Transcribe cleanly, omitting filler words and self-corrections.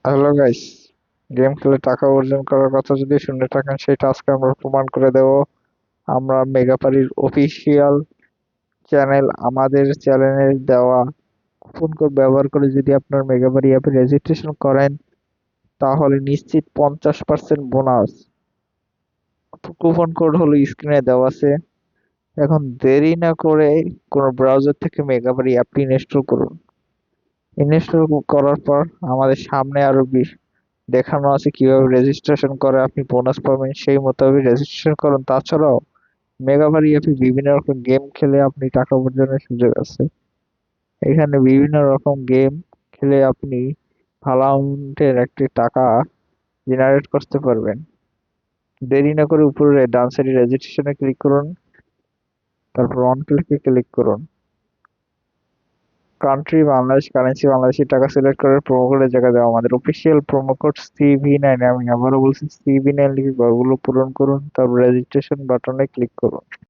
Hello guys, game খেলে টাকা অর্জন করার কথা যদি শুনে থাকেন সেটা আজকে আমরা প্রমাণ করে দেব। আমরা মেগাপারির অফিসিয়াল চ্যানেল, আমাদের চ্যানেলের দেওয়া কুপন কোড ব্যবহার করে যদি আপনার মেগাপারি অ্যাপে রেজিস্ট্রেশন করেন তাহলে নিশ্চিত 50% বোনাস। কুপন কোড হলো স্ক্রিনে দেওয়া আছে। এখন দেরি না করে কোনো ব্রাউজার থেকে মেগাপারি অ্যাপটি ইনস্টল করুন। ইনস্টল করার পর আমাদের সামনে আরো দেখানো আছে কিভাবে রেজিস্ট্রেশন করে আপনি বোনাস পাবেন, সেই মোতাবেক রেজিস্ট্রেশন করুন। তাছাড়াও মেগাবারি অ্যাপে বিভিন্ন রকম গেম খেলে আপনি টাকা উপার্জনের সুযোগ আছে। এখানে বিভিন্ন রকম গেম খেলে আপনি ভালো অ্যামাউন্টের একটি টাকা জেনারেট করতে পারবেন। দেরি না করে উপরে ডান সাইডে রেজিস্ট্রেশনে ক্লিক করুন, তারপর অন ক্লিকে ক্লিক করুন। কান্ট্রি বাংলাদেশ, কারেন্সি বাংলাদেশি টাকা সিলেক্ট করে প্রোমো কোডের জায়গায় দেওয়া আমাদের অফিসিয়াল প্রোমো কোড CV9। আমি আবারও বলছি CV9 লিখে ঘরগুলো পূরণ করুন, তারপর রেজিস্ট্রেশন বাটনে ক্লিক করুন।